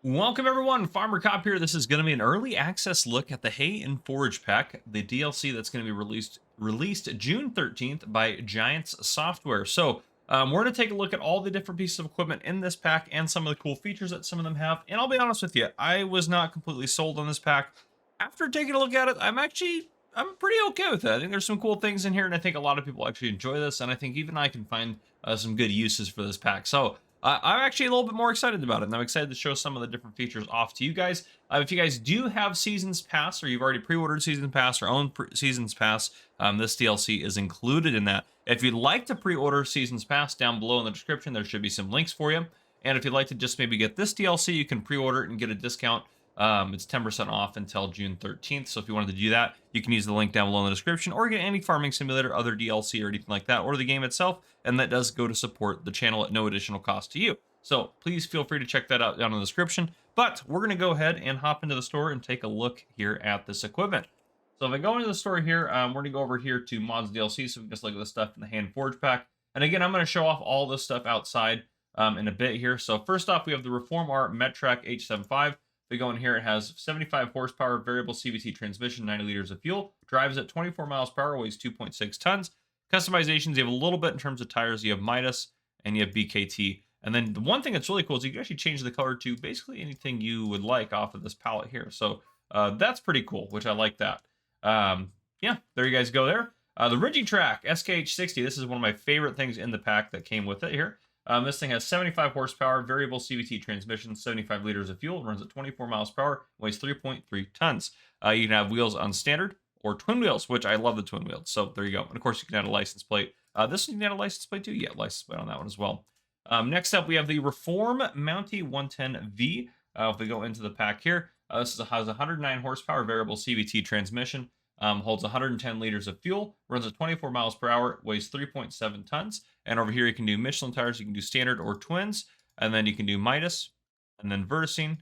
Welcome everyone, Farmer Cop here. This is going to be an early access look at the Hay and Forage Pack, the DLC that's going to be released June 13th by Giants Software. We're going to take a look at all the different pieces of equipment in this pack and some of the cool features that some of them have. And I'll be honest with you, I was not completely sold on this pack. After taking a look at it, I'm pretty okay with it. I think there's some cool things in here, and I think a lot of people actually enjoy this, and I think even I can find some good uses for this pack. I'm actually a little bit more excited about it, and I'm excited to show some of the different features off to you guys. If you guys do have Seasons Pass, or you've already pre-ordered Seasons Pass or own Seasons Pass, this DLC is included in that. If you'd like to pre-order Seasons Pass, down below in the description, there should be some links for you. And if you'd like to just maybe get this DLC, you can pre-order it and get a discount. It's 10% off until June 13th. So if you wanted to do that, you can use the link down below in the description, or get any farming simulator, other DLC, or anything like that, or the game itself. And that does go to support the channel at no additional cost to you. So please feel free to check that out down in the description. But we're going to go ahead and hop into the store and take a look here at this equipment. So if I go into the store here, we're going to go over here to Mods DLC. So we can just look at the stuff in the Hay Forage Pack. And again, I'm going to show off all this stuff outside in a bit here. So first off, we have the Reform R Metrac H75. If we go in here, it has 75 horsepower, variable CVT transmission, 90 liters of fuel, drives at 24 miles per hour, weighs 2.6 tons. Customizations, you have a little bit in terms of tires. You have Midas and you have BKT. And then the one thing that's really cool is you can actually change the color to basically anything you would like off of this palette here. So that's pretty cool, which I like that. Yeah, there you guys go there. The Rigitrack SKH60. This is one of my favorite things in the pack that came with it here. This thing has 75 horsepower, variable CVT transmission, 75 liters of fuel, runs at 24 miles per hour, weighs 3.3 tons. You can have wheels on standard or twin wheels, which I love the twin wheels. So there you go. And of course, you can add a license plate. This one you can add a license plate too. Yeah, license plate on that one as well. Next up, we have the Reform Mountie 110V. If we go into the pack here, this has 109 horsepower, variable CVT transmission, holds 110 liters of fuel, runs at 24 miles per hour, weighs 3.7 tons. And over here, you can do Michelin tires, you can do standard or twins, and then you can do Midas, and then Verticine,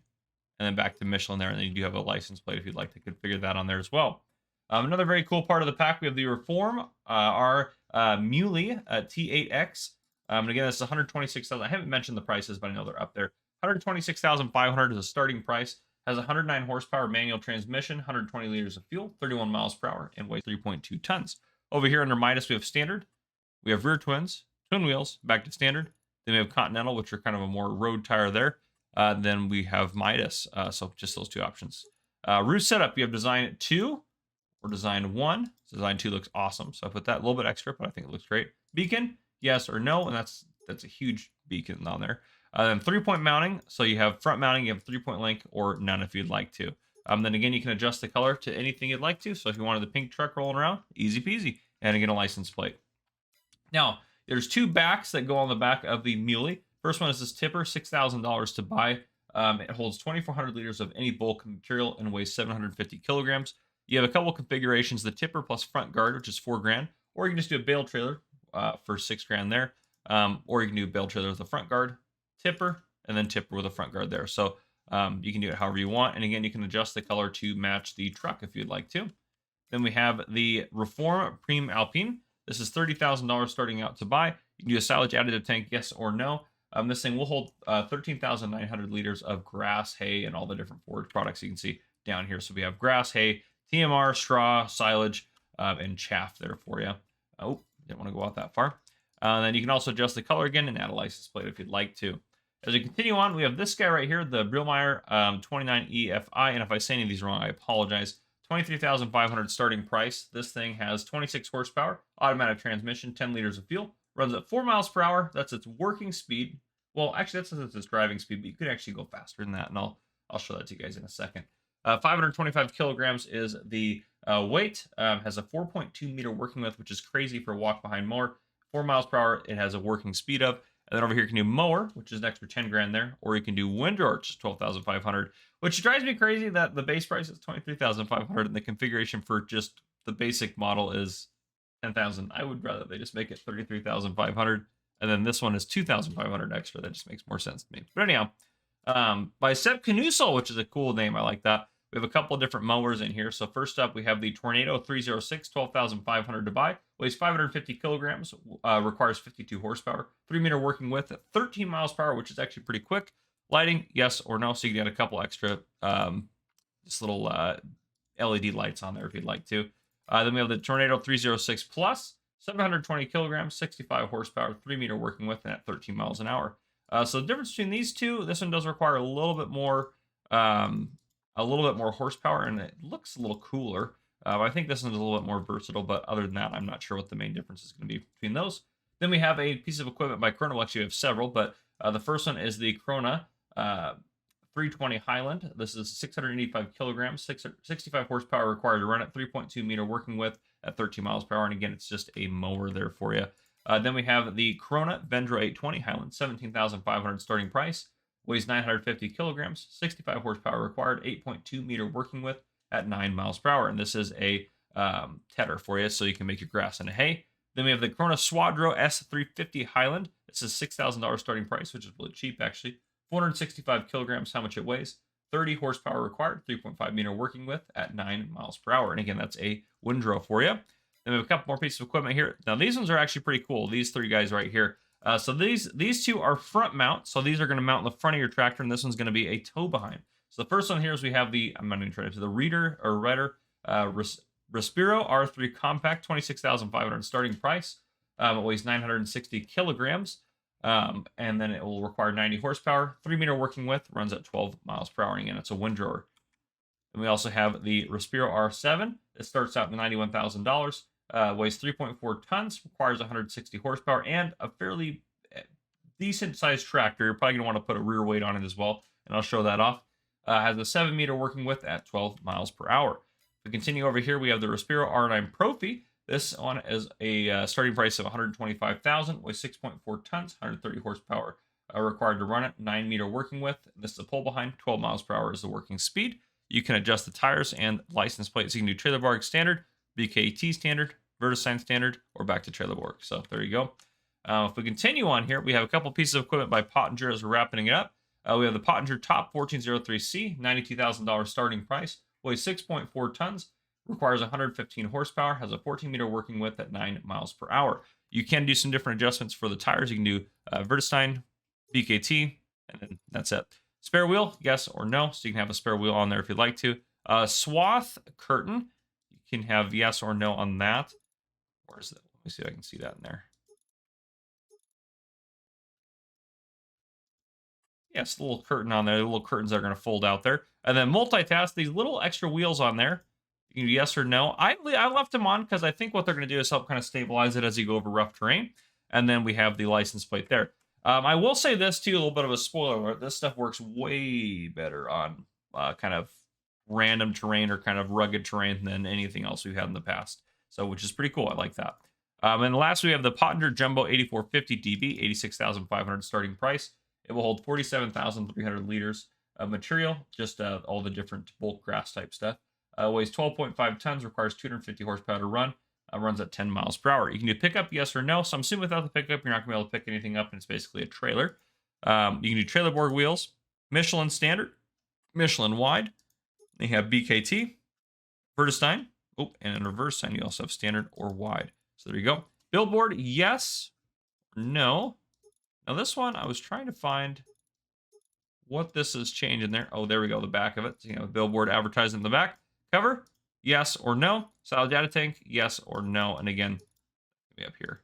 and then back to Michelin there. And then you do have a license plate if you'd like to configure that on there as well. Another very cool part of the pack, we have the Reform R Muley T8X. And again, this is 126,000. I haven't mentioned the prices, but I know they're up there. 126,500 is a starting price. Has 109 horsepower manual transmission, 120 liters of fuel, 31 miles per hour, and weighs 3.2 tons. Over here under Midas, we have standard. We have rear twins, twin wheels, back to standard. Then we have Continental, which are kind of a more road tire there. Then we have Midas, so just those two options. Roof setup, you have design 2 or design 1. So design 2 looks awesome. So I put that a little bit extra, but I think it looks great. Beacon, yes or no, and that's a huge beacon on there. Then 3-point mounting, so you have front mounting, you have 3-point link, or none if you'd like to. Then again, you can adjust the color to anything you'd like to. So if you wanted the pink truck rolling around, easy peasy. And again, a license plate. Now, there's 2 backs that go on the back of the Muley. First one is this tipper, $6,000 to buy. It holds 2,400 liters of any bulk material and weighs 750 kilograms. You have a couple configurations, the tipper plus front guard, which is $4,000, or you can just do a bale trailer for $6,000 there. Or you can do a bale trailer with a front guard, tipper, and then tipper with a front guard there. So you can do it however you want. And again, you can adjust the color to match the truck if you'd like to. Then we have the Reform Prime Alpine. This is $30,000 starting out to buy. You can do a silage additive tank, yes or no. This thing will hold 13,900 liters of grass, hay, and all the different forage products you can see down here. So we have grass, hay, TMR, straw, silage, and chaff there for you. Oh, didn't want to go out that far. Then you can also adjust the color again and add a license plate if you'd like to. As we continue on, we have this guy right here, the Brillmeyer 29EFI. And if I say any of these wrong, I apologize. 23,500 starting price. This thing has 26 horsepower, automatic transmission, 10 liters of fuel, runs at 4 miles per hour. That's its working speed. Well, actually, that's its driving speed, but you could actually go faster than that, and I'll show that to you guys in a second. 525 kilograms is the weight. Has a 4.2 meter working width, which is crazy for a walk-behind mower. 4 miles per hour, it has a working speed of. And then over here, you can do mower, which is an extra 10 grand there, or you can do windrower, which is 12,500, which drives me crazy that the base price is 23,500 and the configuration for just the basic model is 10,000. I would rather they just make it 33,500, and then this one is 2,500 extra. That just makes more sense to me. But anyhow, by Seb Canusel, which is a cool name. I like that. We have a couple of different mowers in here. So first up, we have the Tornado 306, 12,500 to buy. Weighs 550 kilograms, requires 52 horsepower, 3 meter working width at 13 miles per hour, which is actually pretty quick. Lighting, yes or no. So you can get a couple extra, just little LED lights on there if you'd like to. Then we have the Tornado 306 Plus, 720 kilograms, 65 horsepower, 3-meter working width, and at 13 miles an hour. So the difference between these two, this one does require um, a little bit more horsepower, and it looks a little cooler. I think this one's a little bit more versatile, but other than that, I'm not sure what the main difference is going to be between those. Then we have a piece of equipment by Corona. Well, actually, we have several, but the first one is the Corona 320 Highland. This is 685 kilograms, 65 horsepower required to run at 3.2-meter working width at 13 miles per hour. And again, it's just a mower there for you. Then we have the Corona Vendro 820 Highland, 17,500 starting price, weighs 950 kilograms, 65 horsepower required, 8.2-meter working width at 9 miles per hour. And this is a tedder for you, so you can make your grass into hay. Then we have the Corona Swadro S350 Highland. This is $6,000 starting price, which is really cheap, actually. 465 kilograms, how much it weighs. 30 horsepower required, 3.5-meter working width at 9 miles per hour. And again, that's a windrow for you. Then we have a couple more pieces of equipment here. Now, these ones are actually pretty cool. These three guys right here. So these two are front mount. So these are going to mount in the front of your tractor, and this one's going to be a tow behind. So the first one here is we have the, I'm not even trying to, the Rider Respiro R3 Compact, 26,500 starting price. It weighs 960 kilograms. And then it will require 90 horsepower, 3-meter working width, runs at 12 miles per hour. And again, it's a windrower. Then we also have the Respiro R7. It starts out at $91,000, weighs 3.4 tons, requires 160 horsepower, and a fairly decent sized tractor. You're probably going to want to put a rear weight on it as well, and I'll show that off. Has a 7-meter working width at 12 miles per hour. If we continue over here, we have the Respiro R9 Profi. This one is a starting price of $125,000, weighs 6.4 tons, 130 horsepower required to run it, 9-meter working width. This is the pull behind, 12 miles per hour is the working speed. You can adjust the tires and license plates. You can do Trailer Borg standard, BKT standard, VertiSign standard, or back to Trailer Borg. So there you go. If we continue on here, we have a couple pieces of equipment by Pottinger as we're wrapping it up. We have the Pottinger Top 1403C, $92,000 starting price, weighs 6.4 tons, requires 115 horsepower, has a 14-meter working width at 9 miles per hour. You can do some different adjustments for the tires. You can do VertiSign, BKT, and then that's it. Spare wheel, yes or no. So you can have a spare wheel on there if you'd like to. Swath curtain, you can have yes or no on that. Where is it? Let me see if I can see that in there. Yes, the little curtain on there. The little curtains that are going to fold out there. And then multitask, these little extra wheels on there. You can do yes or no. I left them on because I think what they're going to do is help kind of stabilize it as you go over rough terrain. And then we have the license plate there. I will say this too, a little bit of a spoiler alert. This stuff works way better on kind of random terrain or kind of rugged terrain than anything else we've had in the past. So, which is pretty cool. I like that. And last, we have the Pottinger Jumbo 8450 DB, 86,500 starting price. It will hold 47,300 liters of material, just all the different bulk grass type stuff. Weighs 12.5 tons, requires 250 horsepower to run. Runs at 10 miles per hour. You can do pickup, yes or no. So I'm assuming without the pickup, you're not going to be able to pick anything up, and it's basically a trailer. You can do Trailer Borg wheels, Michelin standard, Michelin wide. They have BKT, VertiSign. Oh, and in reverse sign, you also have standard or wide. So there you go. Billboard, yes or no. Now this one, I was trying to find what this is changing there. Oh, there we go, the back of it. So you have a billboard advertising in the back. Cover, yes or no. Solid data tank, yes or no. And again, maybe up here.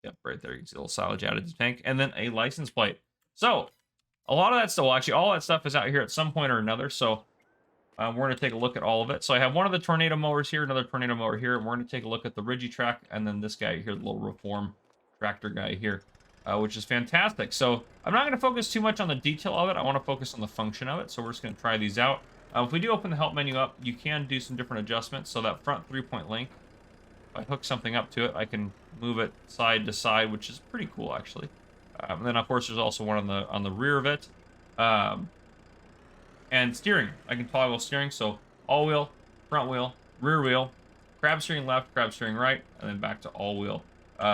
Yep, right there. You can see a little solid data tank. And then a license plate. So a lot of that stuff, well, actually, all that stuff is out here at some point or another. So we're going to take a look at all of it. So I have one of the tornado mowers here, another tornado mower here. And we're going to take a look at the Rigitrack, and then this guy here, the little Reform tractor guy here, which is fantastic. So I'm not going to focus too much on the detail of it. I want to focus on the function of it. So we're just going to try these out. If we do open the help menu up, you can do some different adjustments. So that front 3-point link, if I hook something up to it, I can move it side to side, which is pretty cool, actually. And then, of course, there's also one on the rear of it. And steering. I can toggle steering, so all-wheel, front wheel, rear wheel, crab steering left, crab steering right, and then back to all-wheel.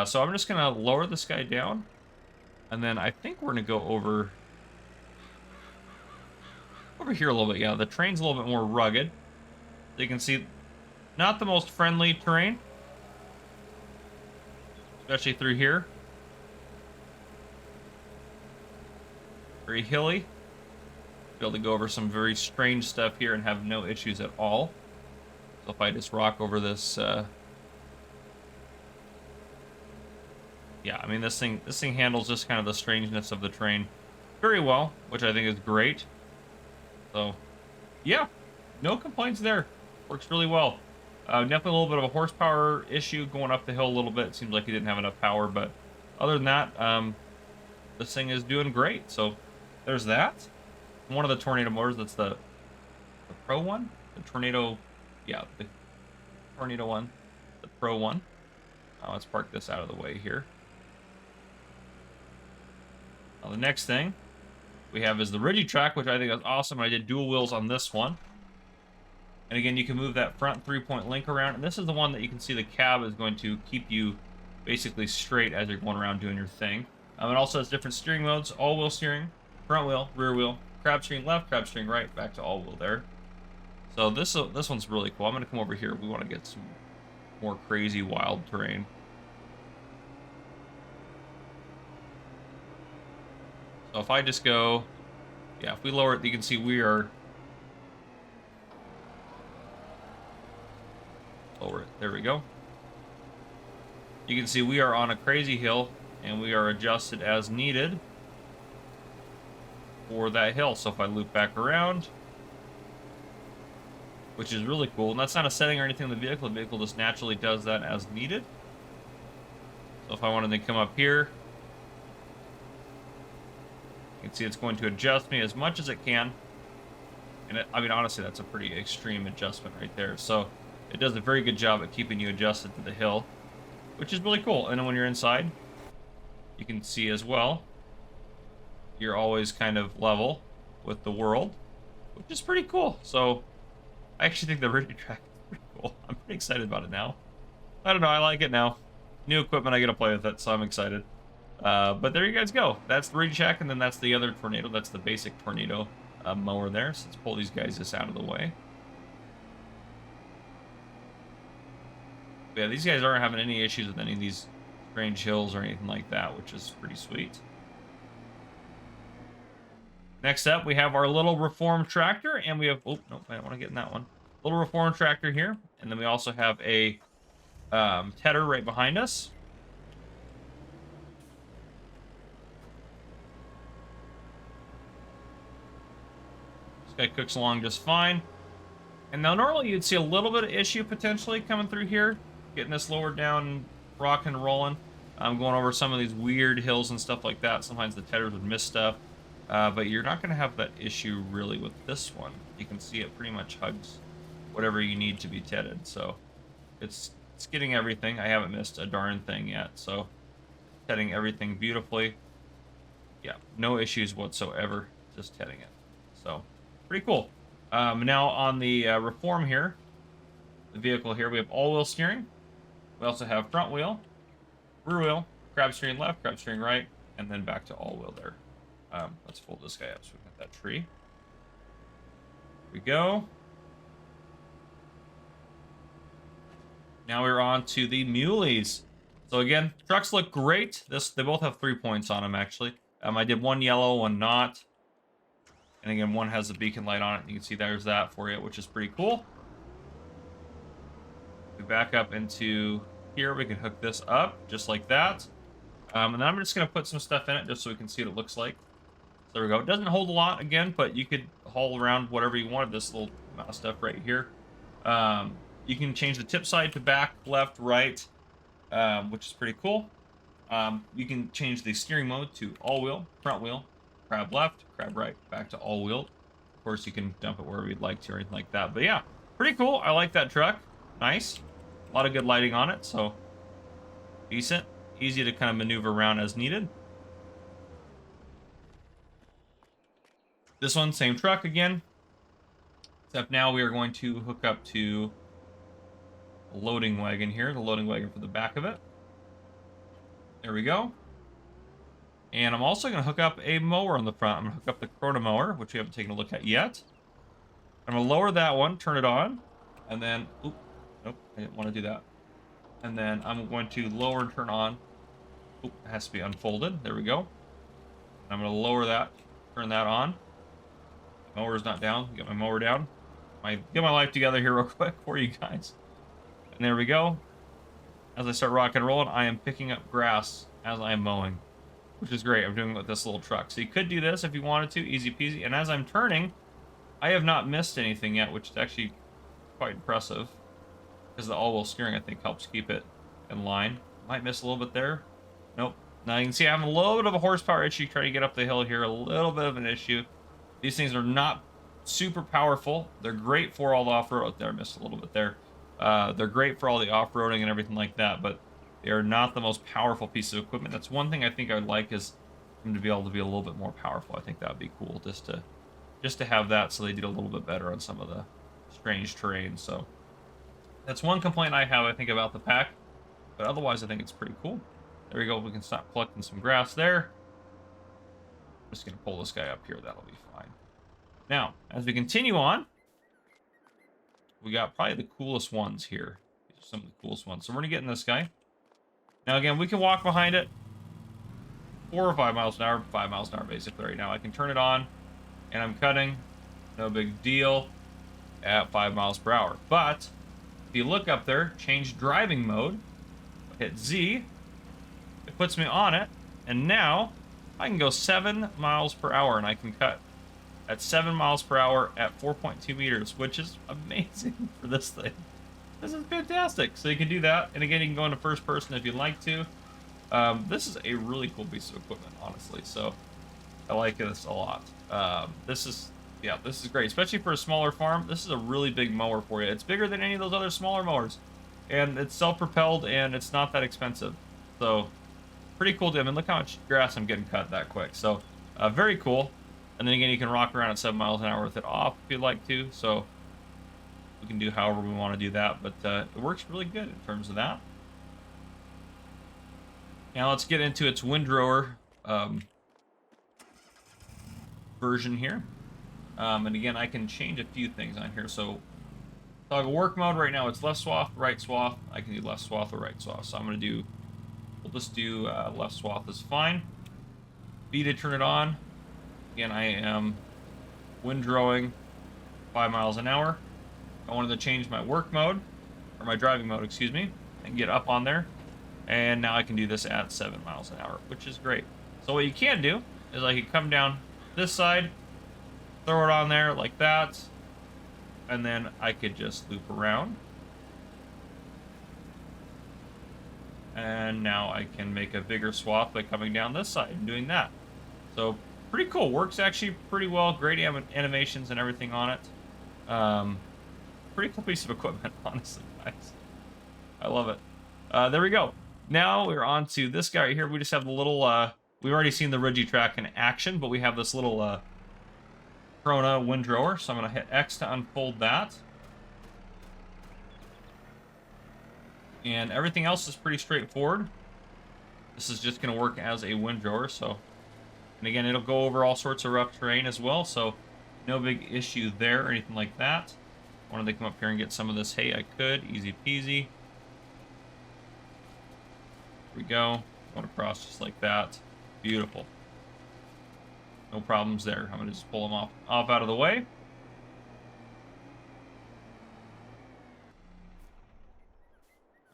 So I'm just going to lower this guy down, and then I think we're going to go over here a little bit. Yeah, the terrain's a little bit more rugged. You can see, not the most friendly terrain, especially through here. Very hilly. be able to go over some very strange stuff here and have no issues at all. So if I just rock over this, yeah, I mean this thing handles just kind of the strangeness of the terrain very well, which I think is great. So, yeah, no complaints there. Works really well. Definitely a little bit of a horsepower issue going up the hill a little bit. It seems like he didn't have enough power, but other than that, this thing is doing great. So there's that. One of the tornado mowers, that's the Pro one, the tornado, yeah, the tornado one, the Pro one. Let's park this out of the way here. Now the next thing we have is the Track, which I think is awesome. I did dual wheels on this one. And again, you can move that front 3-point link around. And this is the one that you can see the cab is going to keep you basically straight as you're going around doing your thing. It also has different steering modes: all-wheel steering, front wheel, rear wheel, crab steering left, crab steering right, back to all-wheel there. So this one's really cool. I'm going to come over here. We want to get some more crazy wild terrain. So if I just go, yeah, if we lower it, you can see we are, lower it, there we go. You can see we are on a crazy hill, and we are adjusted as needed for that hill. So if I loop back around, which is really cool, and that's not a setting or anything in the vehicle just naturally does that as needed. So if I wanted to come up here, you can see it's going to adjust me as much as it can. And I mean, honestly, that's a pretty extreme adjustment right there. So it does a very good job at keeping you adjusted to the hill, which is really cool. And then when you're inside, you can see as well, you're always kind of level with the world, which is pretty cool. So I actually think the Track is pretty cool. I'm pretty excited about it now. I don't know, I like it now. New equipment, I get to play with it, so I'm excited. But there you guys go. That's the Track, and then that's the other tornado. That's the basic tornado mower there. So let's pull these guys just out of the way. But yeah, these guys aren't having any issues with any of these strange hills or anything like that, which is pretty sweet. Next up, we have our little reform tractor, and we have, oh, no, I don't want to get in that one. Little reform tractor here, and then we also have a tedder right behind us. This guy cooks along just fine. And now normally you'd see a little bit of issue potentially coming through here, getting this lowered down, rocking and rolling. I'm going over some of these weird hills and stuff like that. Sometimes the tedders would miss stuff. But you're not going to have that issue really with this one. You can see it pretty much hugs whatever you need to be tedded. So it's getting everything. I haven't missed a darn thing yet. So tedding everything beautifully. Yeah, no issues whatsoever. Just tedding it. So pretty cool. Now on the reform here, the vehicle here, we have all-wheel steering. We also have front wheel, rear wheel, crab steering left, crab steering right, and then back to all-wheel there. Let's fold this guy up so we can hit that tree. Here we go. Now we're on to the muleys. So again, trucks look great. They both have 3 points on them, actually. I did one yellow, one not. And again, one has a beacon light on it. You can see there's that for you, which is pretty cool. We back up into here. We can hook this up just like that. And then I'm just going to put some stuff in it just so we can see what it looks like. So there we go. It doesn't hold a lot, again, but you could haul around whatever you wanted. This little amount of stuff right here. You can change the tip side to back, left, right, which is pretty cool. You can change the steering mode to all-wheel, front wheel, crab left, crab right, back to all-wheel. Of course, you can dump it wherever you'd like to or anything like that. But yeah, pretty cool. I like that truck. Nice. A lot of good lighting on it, so decent. Easy to kind of maneuver around as needed. This one, same truck again. Except now we are going to hook up to a loading wagon here. The loading wagon for the back of it. There we go. And I'm also going to hook up a mower on the front. I'm going to hook up the Corona mower, which we haven't taken a look at yet. I'm going to lower that one, turn it on, and then... Oop, nope, I didn't want to do that. And then I'm going to lower and turn on. Oop, it has to be unfolded. There we go. I'm going to lower that, turn that on. Mower's not down. Get my mower down. Get my life together here real quick for you guys. And there we go. As I start rock and rolling, I am picking up grass as I'm mowing, which is great. I'm doing it with this little truck. So you could do this if you wanted to, easy peasy. And as I'm turning, I have not missed anything yet, which is actually quite impressive. Because the all-wheel steering, I think, helps keep it in line. Might miss a little bit there. Nope. Now you can see I'm having a little bit of a horsepower issue trying to get up the hill here. A little bit of an issue. These things are not super powerful. They're great for all the off-road. Oh, there, I missed a little bit there. They're great for all the off-roading and everything like that, but they are not the most powerful piece of equipment. That's one thing I think I would like, is them to be able to be a little bit more powerful. I think that would be cool just to have that, so they did a little bit better on some of the strange terrain. So that's one complaint I have, I think, about the pack, but otherwise I think it's pretty cool. There we go. We can stop collecting some grass there. I'm just gonna pull this guy up here. That'll be fine. Now, as we continue on, we got probably the coolest ones here. These are some of the coolest ones. So we're gonna get in this guy. Now again, we can walk behind it 4 or 5 miles an hour, 5 miles an hour basically right now. I can turn it on and I'm cutting, no big deal, at 5 miles per hour. But if you look up there, change driving mode, hit Z, it puts me on it, and now I can go 7 miles per hour and I can cut at 7 miles per hour at 4.2 meters, which is amazing for this thing. This is fantastic. So you can do that. And again, you can go into first person if you'd like to. This is a really cool piece of equipment, honestly. So I like this a lot. This is great, especially for a smaller farm. This is a really big mower for you. It's bigger than any of those other smaller mowers. And it's self-propelled and it's not that expensive. So pretty cool. I mean, look how much grass I'm getting cut that quick. So very cool. And then again, you can rock around at 7 miles an hour with it off if you'd like to. So we can do however we want to do that. But it works really good in terms of that. Now let's get into its windrower version here. And again, I can change a few things on here. So toggle work mode right now, it's left swath, right swath. I can do left swath or right swath. So we'll just do left swath is fine. B to turn it on. Again, I am windrowing 5 miles an hour. I wanted to change my work mode, or my driving mode, excuse me, and get up on there. And now I can do this at 7 miles an hour, which is great. So what you can do is I can come down this side, throw it on there like that, and then I could just loop around. And now I can make a bigger swath by coming down this side and doing that. So pretty cool. Works actually pretty well. Great animations and everything on it. Pretty cool piece of equipment, honestly, guys. I love it. There we go. Now we're on to this guy right here. We just have the little, we've already seen the Regitrack in action, but we have this little Corona windrower. So I'm going to hit X to unfold that. And everything else is pretty straightforward. This is just going to work as a windrower, so... And again, it'll go over all sorts of rough terrain as well, so no big issue there or anything like that. Wanted to come up here and get some of this hay, I could. Easy peasy. Here we go. Going across just like that. Beautiful. No problems there. I'm going to just pull them off out of the way.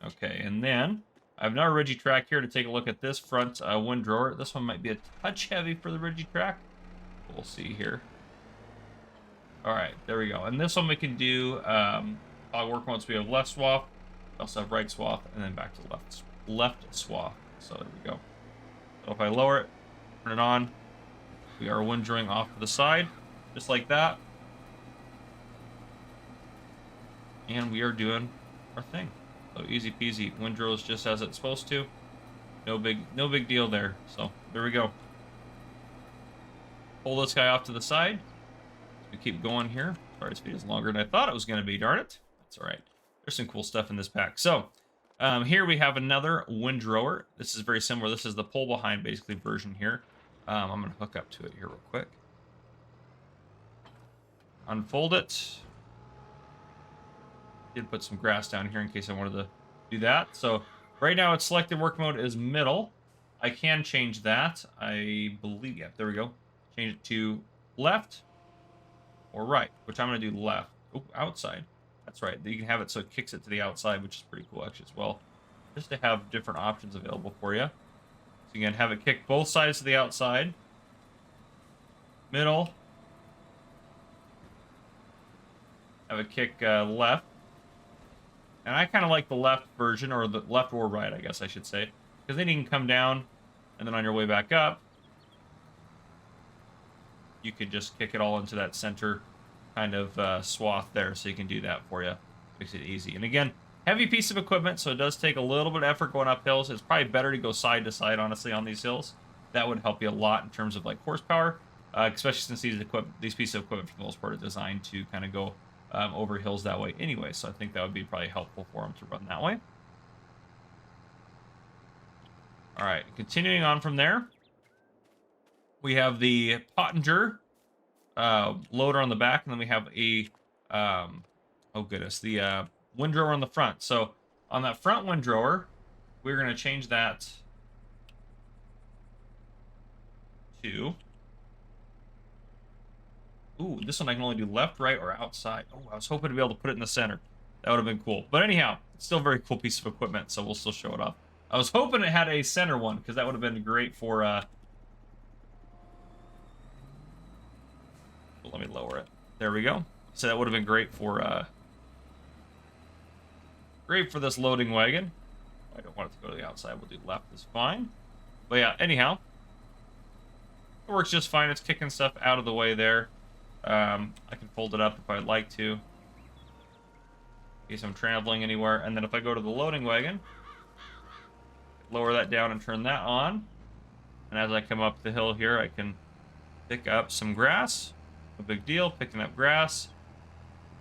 Okay, and then I have another Regitrack here to take a look at this front windrower. This one might be a touch heavy for the Regitrack. We'll see here. All right, there we go. And this one we can do work once we have left swath. We also have right swath, and then back to left swath. So there we go. So if I lower it, turn it on, we are windrowing off to the side, just like that. And we are doing our thing. So easy peasy, windrows just as it's supposed to. No big deal there. So there we go. Pull this guy off to the side. We keep going here. Sorry, this video is longer than I thought it was going to be. Darn it. That's all right. There's some cool stuff in this pack. So here we have another windrower. This is very similar. This is the pull behind basically version here. I'm going to hook up to it here real quick. Unfold it. Did put some grass down here in case I wanted to do that. So right now it's selected work mode is middle. I can change that. I believe, yeah, there we go. Change it to left. or right, which I'm going to do left. Oh, outside. That's right. You can have it so it kicks it to the outside, which is pretty cool actually as well. Just to have different options available for you. So you can have it kick both sides to the outside. Middle. Have it kick left. And I kind of like the left version, or the left or right, I guess I should say. Because then you can come down, and then on your way back up, you could just kick it all into that center kind of swath there, so you can do that for you. Makes it easy. And again, heavy piece of equipment, so it does take a little bit of effort going up hills. It's probably better to go side to side, honestly, on these hills. That would help you a lot in terms of like horsepower, especially since these pieces of equipment for the most part are designed to kind of go over hills that way anyway. So I think that would be probably helpful for them to run that way. All right, continuing on from there, we have the Pottinger loader on the back, and then we have a oh goodness, the windrower on the front. So on that front windrower, we're going to change that to, ooh, this one I can only do left, right, or outside. Oh, I was hoping to be able to put it in the center. That would have been cool. But anyhow, it's still a very cool piece of equipment, so we'll still show it off. I was hoping it had a center one, because that would have been great for let me lower it. There we go. So that would have been great for this loading wagon. I don't want it to go to the outside. We'll do left is fine. But yeah, anyhow, it works just fine. It's kicking stuff out of the way there. I can fold it up if I'd like to, in case I'm traveling anywhere. And then if I go to the loading wagon, lower that down and turn that on. And as I come up the hill here, I can pick up some grass. No big deal, picking up grass.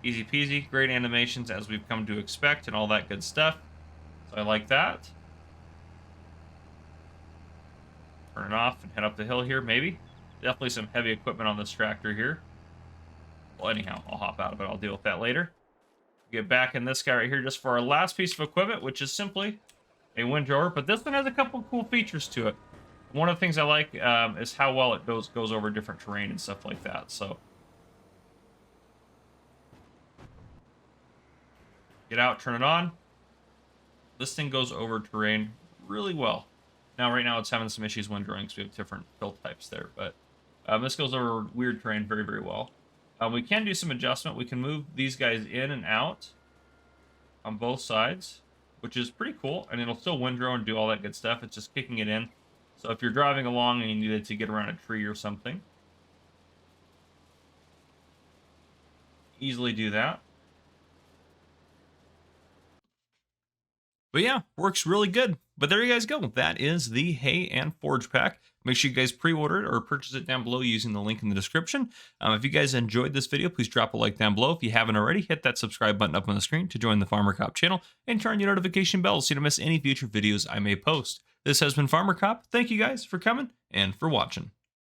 Easy peasy, great animations as we've come to expect and all that good stuff. So I like that. Turn it off and head up the hill here, maybe. Definitely some heavy equipment on this tractor here. Well, anyhow, I'll hop out of it. I'll deal with that later. Get back in this guy right here just for our last piece of equipment, which is simply a windrower. But this one has a couple cool features to it. One of the things I like is how well it goes over different terrain and stuff like that. So get out, turn it on. This thing goes over terrain really well. Now, right now, it's having some issues windrowing because we have different fill types there. But this goes over weird terrain very, very well. We can do some adjustment. We can move these guys in and out on both sides, which is pretty cool. And it'll still windrow and do all that good stuff. It's just kicking it in. So if you're driving along and you needed to get around a tree or something, easily do that. But yeah, works really good. But there you guys go. That is the Hay and Forage Pack. Make sure you guys pre-order it or purchase it down below using the link in the description. If you guys enjoyed this video, please drop a like down below. If you haven't already, hit that subscribe button up on the screen to join the Farmer Cop channel and turn your notification bell so you don't miss any future videos I may post. This has been Farmer Cop. Thank you guys for coming and for watching.